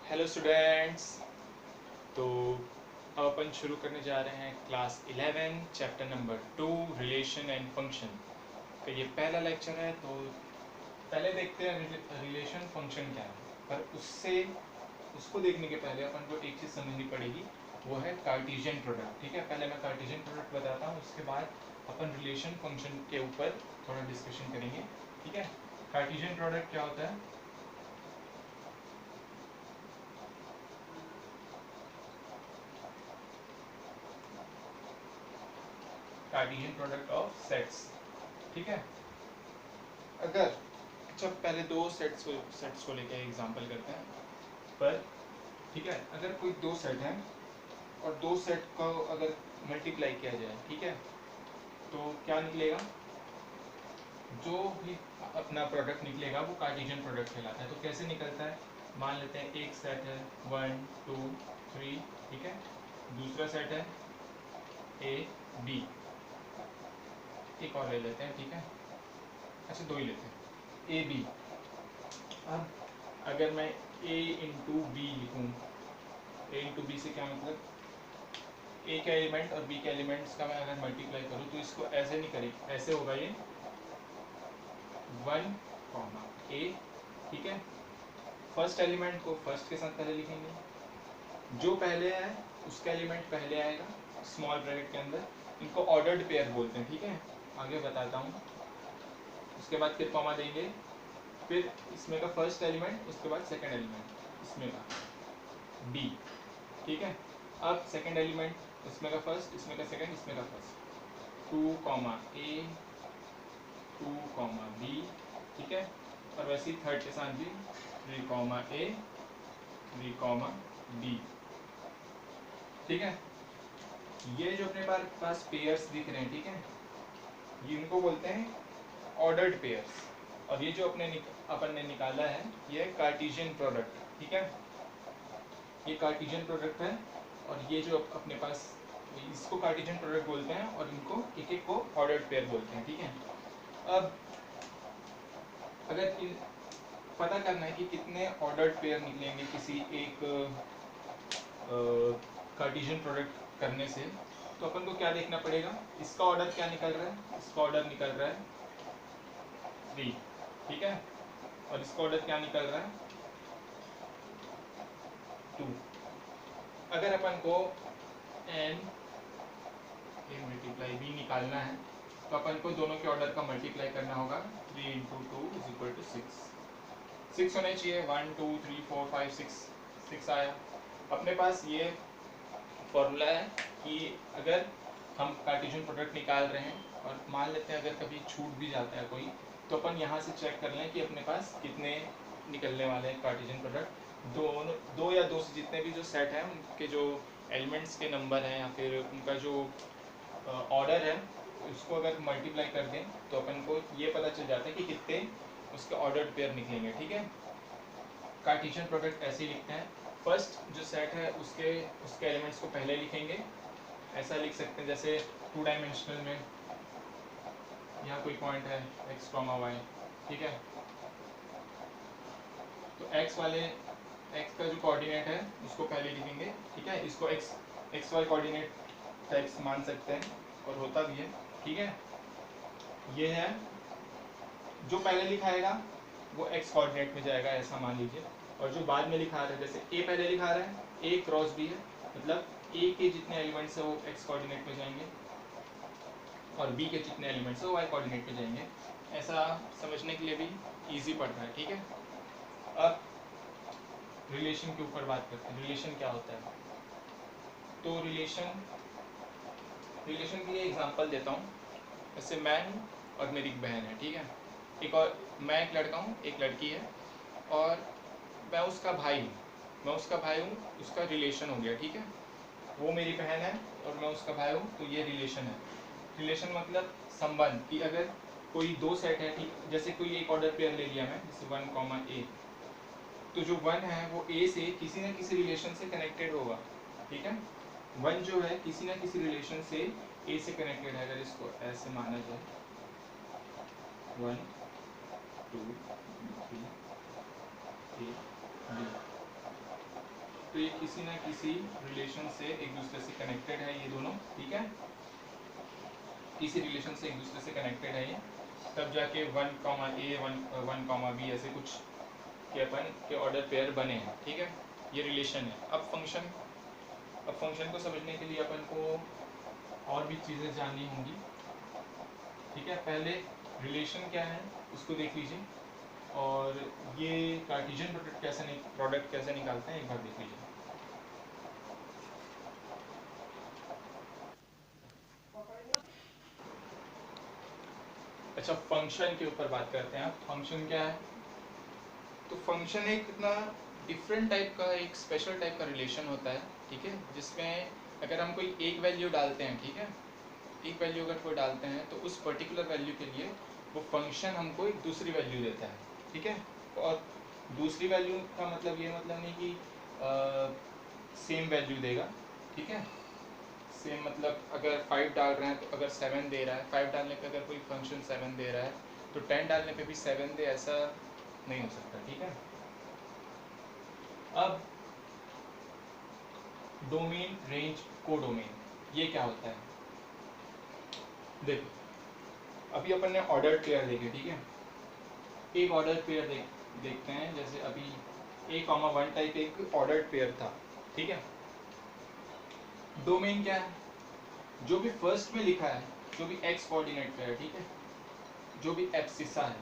Hello students. तो अब अपन शुरू करने जा रहे हैं class 11 chapter number 2 relation and function का ये पहला लेक्चर है। तो पहले देखते हैं रिलेशन फंक्शन क्या है, पर उसको देखने के पहले अपन को एक चीज़ समझनी पड़ेगी, वो है कार्टेशियन प्रोडक्ट। ठीक है, पहले मैं कार्टेशियन प्रोडक्ट बताता हूँ, उसके बाद अपन रिलेशन फंक्शन के ऊपर थोड़ा डिस्कशन करेंगे। ठीक है, कार्टेशियन प्रोडक्ट क्या होता है? Cartesian product of sets. ठीक है, अगर जब पहले दो सेट्स को लेकर एग्जांपल करते हैं, पर ठीक है, अगर कोई दो सेट है और दो सेट को अगर मल्टीप्लाई किया जाए, ठीक है, तो क्या निकलेगा? जो भी अपना प्रोडक्ट निकलेगा वो कार्टेशियन प्रोडक्ट कहलाता है। तो कैसे निकलता है? मान लेते हैं एक सेट है 1 2 3, ठीक है, दूसरा सेट है ए बी, एक और ले लेते हैं, ठीक है, अच्छा दो ही लेते हैं, ए बी। अब अगर मैं a इंटू बी लिखूँ, a इंटू बी से क्या मतलब, a के एलिमेंट और b के एलिमेंट्स का मैं अगर मल्टीप्लाई करूँ तो इसको ऐसे नहीं करें, ऐसे होगा ये 1 कॉमा a। ठीक है, फर्स्ट एलिमेंट को फर्स्ट के साथ पहले लिखेंगे, जो पहले है उसका एलिमेंट पहले आएगा स्मॉल ब्रैकेट के अंदर। इनको ऑर्डर्ड पेयर बोलते हैं। ठीक है, आगे बताता हूँ। उसके बाद फिर कॉमा देंगे, फिर इसमें का फर्स्ट एलिमेंट, उसके बाद सेकंड एलिमेंट इसमें का b। ठीक है, अब सेकंड एलिमेंट, इसमें का फर्स्ट, इसमें का सेकंड, इसमें का first, 2 comma a 2 comma b। ठीक है, और वैसे ही थर्ड के साथ भी 3 कॉमा a 3 कॉमा b। ठीक है, ये जो अपने पास पेयर्स दिख रहे हैं, ठीक है, ये इनको बोलते हैं ऑर्डर्ड पेयर्स। और ये जो अपन ने निकाला है ये कार्टेशियन प्रोडक्ट। ठीक है, ये कार्टेशियन प्रोडक्ट है, और ये जो अपने पास, इसको कार्टेशियन प्रोडक्ट बोलते हैं और इनको एक एक को ऑर्डर्ड पेयर बोलते हैं। ठीक है, अब अगर पता करना है कि कितने ऑर्डर्ड पेयर निकलेंगे किसी एक कार्टेशियन प्रोडक्ट करने से, तो अपन को क्या देखना पड़ेगा, इसका ऑर्डर क्या निकल रहा है, इसका ऑर्डर निकल रहा है 3। ठीक है, और इसका ऑर्डर क्या निकल रहा है 2। अगर अपन को n a मल्टीप्लाई b निकालना है तो अपन को दोनों के ऑर्डर का मल्टीप्लाई करना होगा। 3 इंटू 2 इज इक्वल टू 6 होने चाहिए। 1 2 3 4 5 6 आया। अपने पास ये फॉर्मूला है कि अगर हम कार्टेशियन प्रोडक्ट निकाल रहे हैं और मान लेते हैं अगर कभी छूट भी जाता है कोई, तो अपन यहाँ से चेक कर लें कि अपने पास कितने निकलने वाले हैं कार्टेशियन प्रोडक्ट। दो या दो से जितने भी जो सेट हैं उनके जो एलिमेंट्स के नंबर हैं या फिर उनका जो ऑर्डर है, उसको अगर मल्टीप्लाई कर दें तो अपन को ये पता चल जाता है कि कितने उसके ऑर्डर्ड पेयर निकलेंगे। ठीक है, कार्टेशियन प्रोडक्ट ऐसे ही लिखते हैं, फर्स्ट जो सेट है उसके एलिमेंट्स को पहले लिखेंगे। ऐसा लिख सकते हैं जैसे 2 डायमेंशनल में यहाँ कोई पॉइंट है x, y। ठीक है, तो x का जो कोऑर्डिनेट है उसको पहले लिखेंगे। ठीक है, इसको x y कोऑर्डिनेट x मान सकते हैं और होता भी है। ठीक है, ये है जो पहले लिखाएगा वो x कोऑर्डिनेट में जाएगा, ऐसा मान लीजिए। और जो बाद में लिखा रहा है, जैसे a पहले लिखा रहा है, a क्रॉस b है, मतलब a के जितने एलिमेंट्स है वो x कोऑर्डिनेट में जाएंगे और b के जितने एलिमेंट्स है वो y कोऑर्डिनेट में जाएंगे। ऐसा समझने के लिए भी इजी पड़ रहा है। ठीक है, अब रिलेशन के ऊपर बात करते हैं। रिलेशन क्या होता है? तो रिलेशन के लिए एग्जांपल देता हूँ। जैसे मैं हूँ और मेरी एक बहन है। ठीक है, एक और मैं एक लड़का हूँ, एक लड़की है, और मैं उसका भाई हूँ। उसका रिलेशन हो गया। ठीक है, वो मेरी बहन है और मैं उसका भाई हूँ, तो ये रिलेशन है। रिलेशन मतलब संबंध, कि अगर कोई दो सेट है, ठीक, जैसे कोई एक ऑर्डर पेयर ले लिया मैं, जैसे 1 कॉमा a, तो जो 1 है वो a से किसी न किसी रिलेशन से कनेक्टेड होगा। ठीक है, 1 जो है किसी न किसी रिलेशन से a से कनेक्टेड है। अगर इसको ऐसे माना जाए 1 2 3 a b, तो ये किसी ना किसी रिलेशन से एक दूसरे से कनेक्टेड है ये दोनों, ठीक है, किसी रिलेशन से एक दूसरे से कनेक्टेड है ये, तब जाके 1, A 1, B ऐसे कुछ के अपन के ऑर्डर पेयर बने हैं, ठीक है, ये रिलेशन है। अब फंक्शन को समझने के लिए अपन को और भी चीज़ें जाननी होंगी, ठीक है। पहले रिलेशन क्या है उसको देख लीजिए, और ये कार्टेशियन प्रोडक्ट कैसे निकालते हैं एक बार देख लीजिए। अच्छा, फंक्शन के ऊपर बात करते हैं। फंक्शन क्या है? तो फंक्शन एक इतना डिफरेंट टाइप का, एक स्पेशल टाइप का रिलेशन होता है, ठीक है, जिसमें अगर हम कोई एक वैल्यू डालते हैं, ठीक है, एक वैल्यू अगर कोई डालते हैं तो उस पर्टिकुलर वैल्यू के लिए वो फंक्शन हमको एक दूसरी वैल्यू देता है, ठीक है। और दूसरी वैल्यू का मतलब ये मतलब नहीं कि सेम वैल्यू देगा, ठीक है। सेम मतलब अगर 5 डाल रहे हैं तो अगर 7 दे रहा है, 5 डालने पे अगर कोई फंक्शन 7 दे रहा है तो 10 डालने पे भी 7 दे, ऐसा नहीं हो सकता, ठीक है। अब डोमेन, रेंज, कोडोमेन, ये क्या होता है? देखो, अभी अपन ने ऑर्डर पेयर देखे, ठीक है, एक ऑर्डर पेयर देखते हैं। जैसे अभी A, 1 टाइप एक ऑर्डर पेयर था, ठीक है। डोमेन क्या है? जो भी फर्स्ट में लिखा है, जो भी एक्स कोऑर्डिनेट पे है, ठीक है, जो भी एब्सिसा है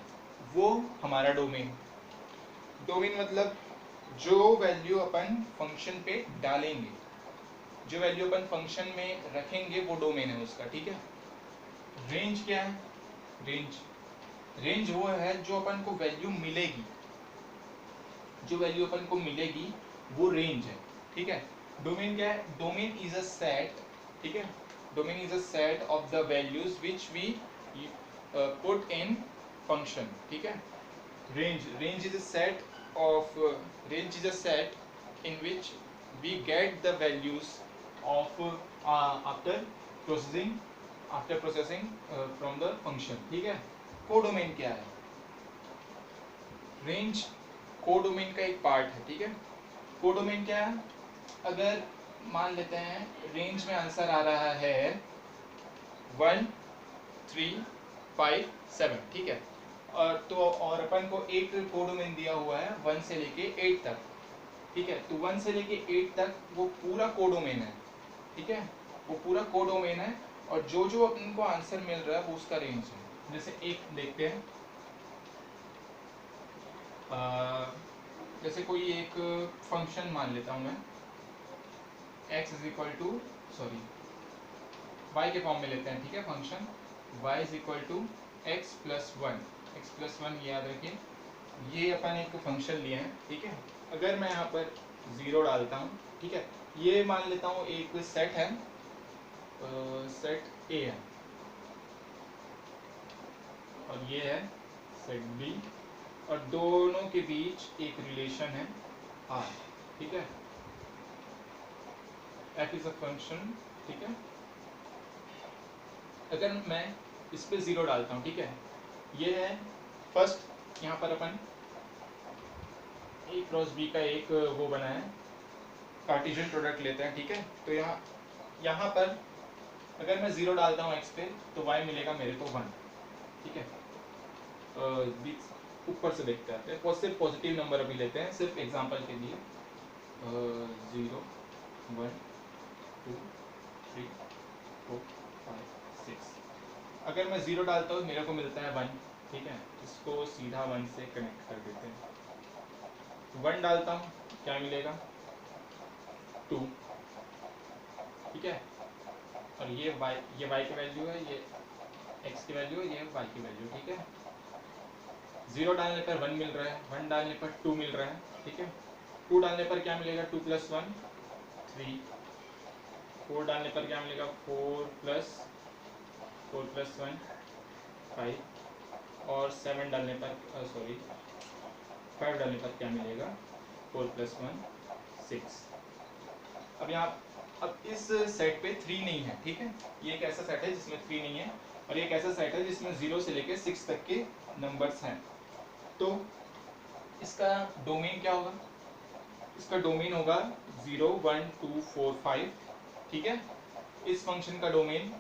वो हमारा डोमेन। डोमेन मतलब जो वैल्यू अपन फंक्शन पे डालेंगे, जो वैल्यू अपन फंक्शन में रखेंगे वो डोमेन है उसका, ठीक है। रेंज क्या है? रेंज वो है जो अपन को वैल्यू मिलेगी, जो वैल्यू अपन को मिलेगी वो रेंज है, ठीक है। डोमेन क्या है? डोमेन इज अ सेट, ठीक है, domain is a set of the values which we put in function, ठीक है। range is a set of range is a set in which we get the values of after processing from the function, ठीक है। Codomain क्या है? Range codomain का एक part है, ठीक है। कोडोमेन क्या है? अगर मान लेते हैं रेंज में आंसर आ रहा है 1, 3, 5, 7, ठीक है, और अपन को एक कोडोमेन दिया हुआ है 1 से लेके 8 तक, ठीक है। तो 1 से लेके 8 तक वो पूरा कोडोमेन है, ठीक है, वो पूरा कोडोमेन है, और जो जो अपन को आंसर मिल रहा है वो उसका रेंज है। जैसे एक देखते हैं, जैसे कोई एक फंक्शन मान लेता हूँ मैं, x is equal to sorry y के फॉर्म में लेते हैं, ठीक है, function y is equal to x plus 1, ये याद रखिए, ये अपन एक फंक्शन लिए हैं, ठीक है। अगर मैं यहाँ पर 0 डालता हूँ, ठीक है, ये मान लेता हूँ एक सेट है, सेट A है, और ये है सेट B, और दोनों के बीच एक रिलेशन है R, ठीक है। f इज अ फंक्शन, ठीक है। अगर मैं इस पे 0 डालता हूँ, ठीक है, ये है फर्स्ट, यहाँ पर अपन A क्रॉस B का एक वो बना है, कार्टेशियन प्रोडक्ट लेते हैं, ठीक है। तो यहाँ पर अगर मैं 0 डालता हूँ x पे तो y मिलेगा मेरे को 1, ठीक है। ऊपर से देखते हैं, सिर्फ पॉजिटिव नंबर अभी लेते हैं, सिर्फ एग्जांपल के लिए, 0, 1, 2, 3, 4, 5, 6। अगर मैं 0 डालता हूँ मेरे को मिलता है 1, ठीक है, इसको सीधा 1 से कनेक्ट कर देते हैं। 1 डालता हूँ, क्या मिलेगा? 2, ठीक है, और ये y की वैल्यू है, ये x की वैल्यू है, ये y की वैल्यू, ठीक है। 0 डालने पर 1 मिल रहा है, 1 डालने पर 2 मिल रहा है, ठीक है। 2 डालने पर क्या मिलेगा? 2 प्लस 1 3, 4 डालने पर क्या मिलेगा? 4 प्लस 1 5, और 7 डालने पर 5 डालने पर क्या मिलेगा? 4 प्लस 1 6। अब इस सेट पे 3 नहीं है, ठीक है, ये एक ऐसा सेट है जिसमें 3 नहीं है, और एक ऐसा सेट है जिसमें 0 से लेके 6 तक के नंबर्स हैं। तो इसका डोमेन क्या होगा? इसका डोमेन होगा 0 1 2 4 5, ठीक है। इस फंक्शन का डोमेन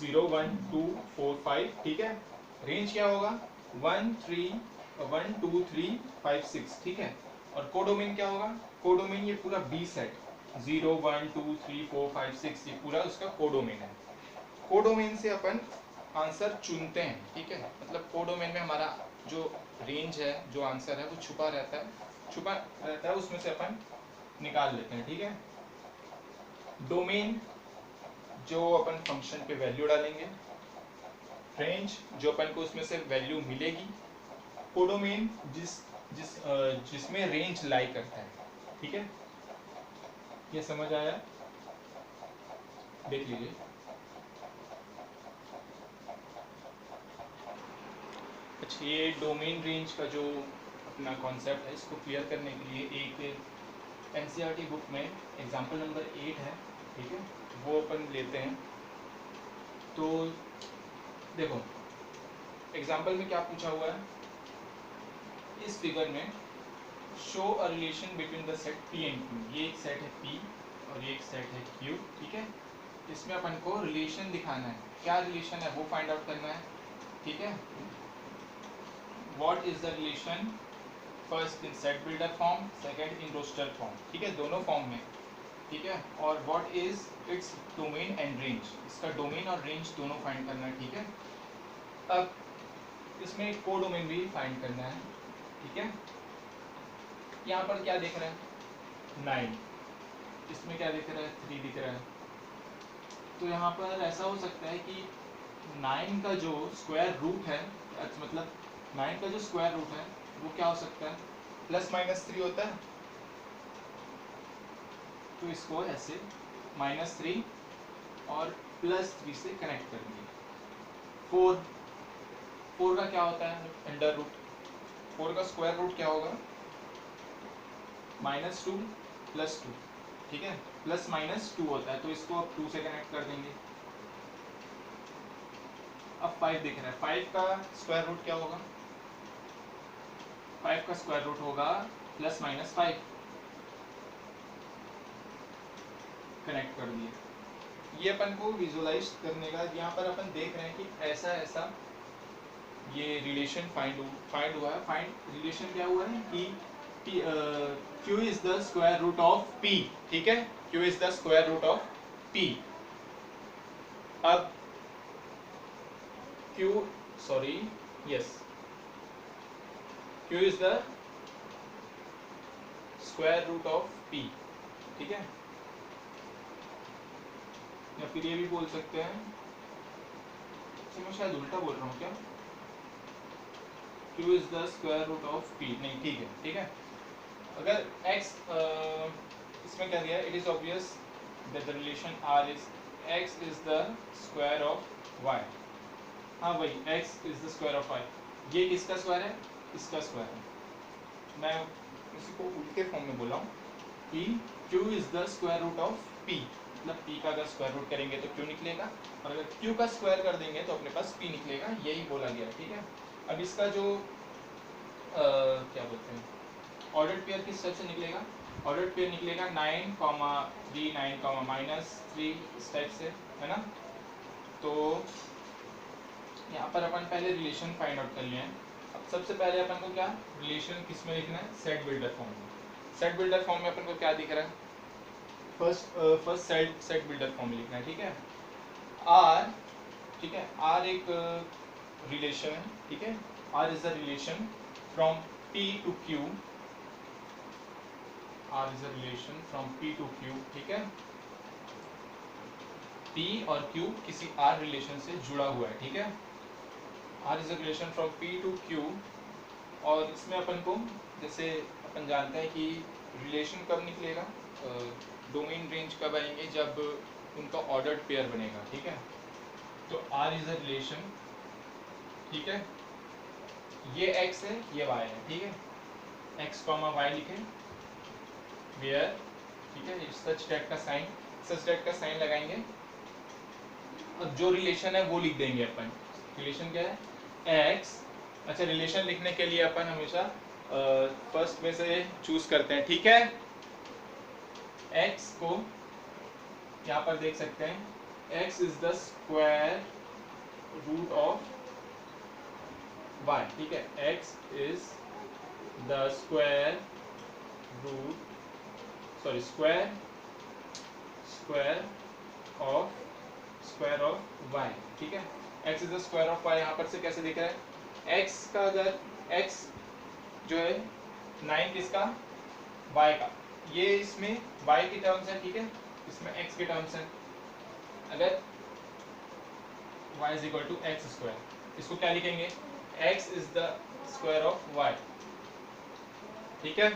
0 1 2 4 5, ठीक है। रेंज क्या होगा 1 2 3 5 6, ठीक है। और कोडोमेन क्या होगा, कोडोमेन ये पूरा बी सेट 0 1 2 3 4 5 6, ये पूरा उसका कोडोमेन है। कोडोमेन से अपन आंसर चुनते हैं, ठीक है। मतलब कोडोमेन में हमारा जो रेंज है, जो आंसर है वो छुपा रहता है, उसमें से अपन निकाल लेते हैं, ठीक है। डोमेन जो अपन फंक्शन पे वैल्यू डालेंगे, रेंज जो अपन को उसमें से वैल्यू मिलेगी, कोडोमेन जिसमें रेंज लाई करता है, ठीक है। ये समझ आया, देख लीजिए। अच्छा, ये डोमेन रेंज का जो अपना कॉन्सेप्ट है, इसको क्लियर करने के लिए एक एनसीईआरटी बुक में एग्जाम्पल नंबर 8 है, ठीक है, वो अपन लेते हैं। तो देखो एग्जाम्पल में क्या पूछा हुआ है, इस फिगर में show a relation between the set P and Q. ये एक सेट है पी और ये एक सेट है क्यू, ठीक है। इसमें अपन को रिलेशन दिखाना है, क्या रिलेशन है वो फाइंड आउट करना है, ठीक है। What is the relation, first in set builder form, second in roster form, ठीक है, दोनों फॉर्म में, ठीक है। और what is its domain and range, इसका डोमेन और रेंज दोनों फाइंड करना है, ठीक है। अब इसमें कोडोमेन भी फाइंड करना है, ठीक है। यहाँ पर क्या दिख रहा है 9, इसमें क्या दिख रहा है 3 दिख रहा है। तो यहाँ पर ऐसा हो सकता है कि 9 का जो स्क्वायर रूट है, मतलब 9 का जो स्क्वायर रूट है वो क्या हो सकता है, ±3 होता है। तो इसको ऐसे -3 और +3 से कनेक्ट करेंगे। 4 का क्या होता है अंडर रूट, 4 का स्क्वायर रूट क्या होगा -2 + 2, ठीक है, +-2 होता है। तो इसको अब 2 से कनेक्ट कर देंगे। अब 5 दिख रहा है, 5 का स्क्वायर रूट क्या होगा, 5 का स्क्वायर रूट होगा +-5, कनेक्ट कर दिए। ये अपन को विजुअलाइज करने का, यहाँ पर अपन देख रहे हैं कि ऐसा ऐसा ये रिलेशन फाइंड हुआ है। फाइंड रिलेशन क्या हुआ है कि Q is the square root of P, ठीक है, Q is the square root of P। अब Q is the square root of P, ठीक है। या फिर ये भी बोल सकते हैं, मैं शायद उल्टा बोल रहा हूँ क्या, Q is the square root of P, नहीं ठीक है। अगर x इसमें क्या दिया है, it is obvious that the relation R is x is the square of y। हाँ भाई, x is the square of y। ये किसका स्क्वायर है, इसका स्क्वायर है। मैं इसी को उल्टे फॉर्म में बोला हूँ कि Q is the square root of P, मतलब P का अगर स्क्वायर रूट करेंगे तो Q निकलेगा, और अगर Q का स्क्वायर कर देंगे तो अपने पास P निकलेगा, यही बोला गया, ठीक है। अब इसका जो क्या बोलते हैं ऑर्डर्ड पेयर किस टाइप से निकलेगा, ऑर्डर्ड पेयर निकलेगा 9, 3 9, -3 इस टाइप से, है ना। तो यहाँ पर अपन पहले रिलेशन फाइंड आउट कर लिए हैं। अब सबसे पहले अपन को क्या रिलेशन किस में लिखना है, सेट बिल्डर फॉर्म में। सेट बिल्डर फॉर्म में अपन को क्या दिख रहा है, फर्स्ट सेट बिल्डर फॉर्म लिखना है, ठीक है। आर, ठीक है, आर एक रिलेशन है, ठीक है। R is the relation from P to Q, R is a relation from P to Q, ठीक है। P और Q किसी R रिलेशन से जुड़ा हुआ है, ठीक है। R is a relation from P to Q, और इसमें अपन को जैसे अपन जानते हैं कि रिलेशन कब निकलेगा, डोमेन रेंज कब आएंगे, जब उनका ऑर्डर्ड पेयर बनेगा, ठीक है। तो R is a relation, ठीक है, ये X है ये Y है, ठीक है। X, Y लिखें वेयर, ठीक है, सच दैट का साइन लगाएंगे। अब जो रिलेशन है वो लिख देंगे अपन। रिलेशन क्या है x, अच्छा रिलेशन लिखने के लिए अपन हमेशा फर्स्ट में से चूज करते हैं, ठीक है। x को यहाँ पर देख सकते हैं, x is the square root of y, ठीक है। x is the square root, sorry square of y, ठीक है। x is the square of y, यहाँ पर से कैसे दिख रहा है, x का अगर x जो है 9 किसका, y का, ये इसमें y की टर्म्स है, ठीक है, इसमें x के टर्म्स है। अगर y is equal to X square, इसको क्या लिखेंगे, x is the square of y, ठीक है।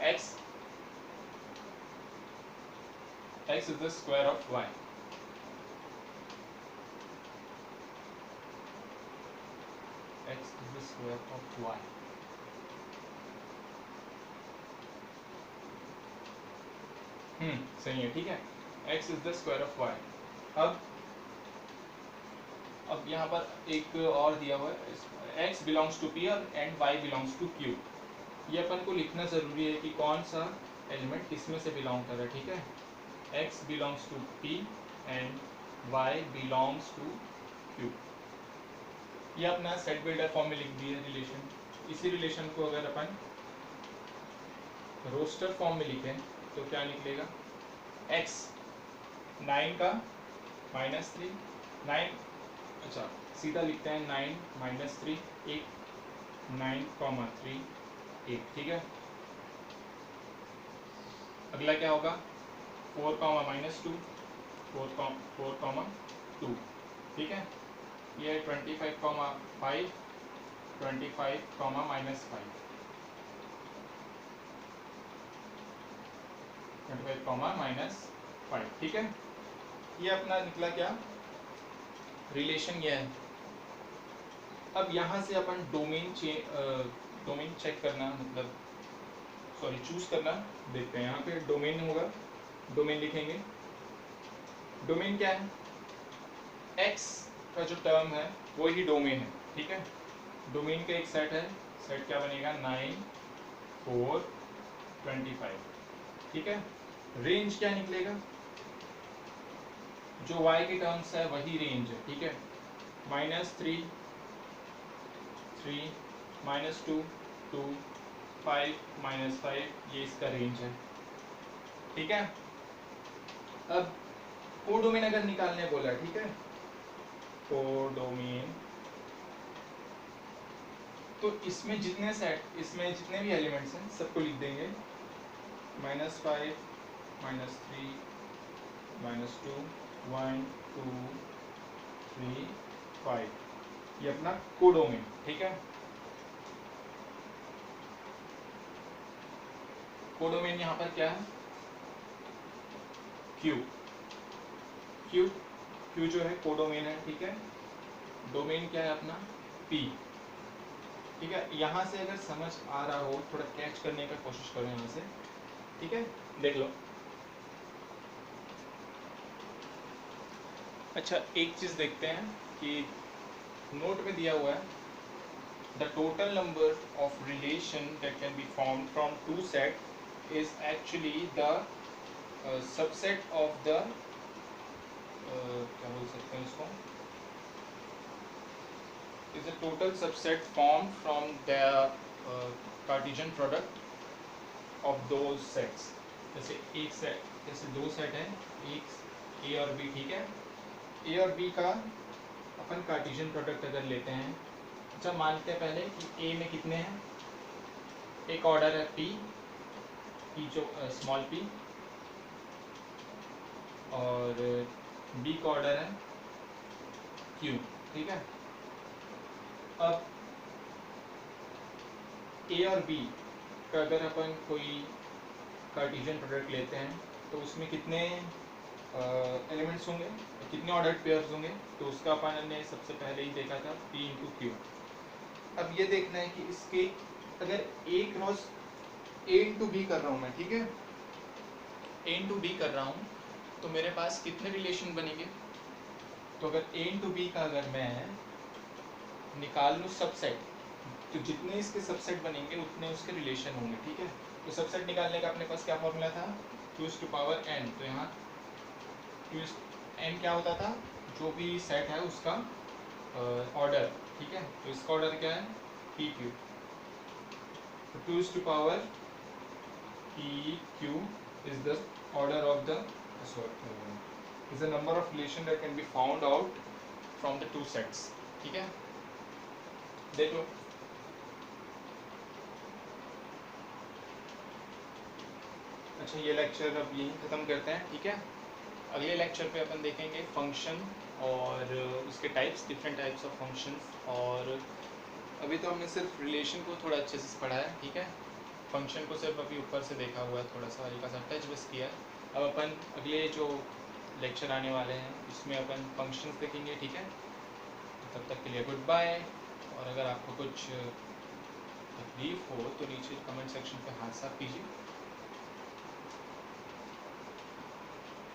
x is the square of y, x is the square of y, सही है, ठीक है। x is the square of y। अब यहाँ पर एक और दिया हुआ है, x belongs to p और and y belongs to q। ये अपन को लिखना जरूरी है कि कौन सा एलिमेंट किस में से बिलोंग कर रहा है, ठीक है। x belongs to p and y belongs to q। ये अपना सेट बिल्डर फॉर्म में लिख दिया रिलेशन। इसी रिलेशन को अगर अपन रोस्टर फॉर्म में लिखें तो क्या निकलेगा, x 9 का -3, 9, अच्छा सीधा लिखते हैं 9 -3 1, 9,3 1, ठीक है। अगला क्या होगा, 4, -2 4, 2, ठीक है। ये 25, 5 25, -5 25, -5, ठीक है। ये अपना निकला क्या, रिलेशन ये है। अब यहाँ से अपन डोमेन चेक करना, मतलब सॉरी चूज करना देखते हैं। यहाँ पे डोमेन होगा, डोमेन लिखेंगे। डोमेन क्या है, x का जो टर्म है वो ही डोमेन है, ठीक है। डोमेन का एक सेट है, सेट क्या बनेगा, 9 4 25, ठीक है। रेंज क्या निकलेगा, जो y की टर्म्स है वही रेंज है, ठीक है। -3 3 -2 2 5 -5, ये इसका रेंज है, ठीक है। अब कोडोमेन अगर निकालने बोला, ठीक है, कोडोमेन, तो इसमें जितने भी एलिमेंट्स हैं सबको लिख देंगे, -5 -3 -2 1 2 3 5, ये अपना कोडोमेन, ठीक है। कोडोमेन यहाँ पर क्या है, Q जो है कोडोमेन है, ठीक है। डोमेन क्या है अपना, P, ठीक है। यहाँ से अगर समझ आ रहा हो, थोड़ा कैच करने का कोशिश करो यहाँ से, ठीक है, देख लो। अच्छा एक चीज देखते हैं कि नोट में दिया हुआ है, the total number of relation that can be formed from two set is actually the subset of the, क्या बोल सकते हैं इसको, is a total subset formed from the Cartesian product of those sets। जैसे एक सेट, जैसे दो set है, एक A और B, ठीक है। A और B का अपन कार्टेशियन प्रोडक्ट अगर लेते हैं, अच्छा मानते हैं पहले कि A में कितने हैं, एक ऑर्डर है P जो स्मॉल p, और B का ऑर्डर है Q, ठीक है। अब A और B का अगर अपन कोई कार्टेशियन प्रोडक्ट लेते हैं तो उसमें कितने एलिमेंट्स होंगे, कितने ऑर्डर्ड पेयर्स होंगे, तो उसका अपन ने सबसे पहले ही देखा था P इंटू Q। अब ये देखना है कि इसके अगर A cross A into B कर रहा हूँ मैं, ठीक है, A इंटू बी कर रहा हूँ, तो मेरे पास कितने रिलेशन बनेंगे, तो अगर A इंटू बी का अगर मैं निकाल लूँ सबसेट, तो जितने इसके सबसेट बनेंगे उतने उसके रिलेशन होंगे, ठीक है। तो सबसेट निकालने का अपने पास क्या फॉर्मूला था, 2n। तो यहाँ 2n क्या होता था, जो भी सेट है उसका ऑर्डर, ठीक है। तो इसका ऑर्डर क्या है, पी क्यू। तो 2p is the order of the is the number of relation that can be found out from the two sets, ठीक है। देख लो, अच्छा ये लेक्चर अब यहीं ख़त्म करते हैं, ठीक है। अगले लेक्चर पे अपन देखेंगे फंक्शन और उसके types, different types of functions. और अभी तो हमने सिर्फ रिलेशन को थोड़ा अच्छे से पढ़ा है, ठीक है। फंक्शन को सिर्फ अभी ऊपर से देखा हुआ है, थोड़ा सा हल्का सा टच बस किया है। अब अपन अगले जो लेक्चर आने वाले हैं उसमें अपन फंक्शंस देखेंगे, ठीक है। तब तक के लिए गुड बाय। और अगर आपको कुछ तकलीफ हो तो नीचे कमेंट सेक्शन पे हाथ साफ कीजिए।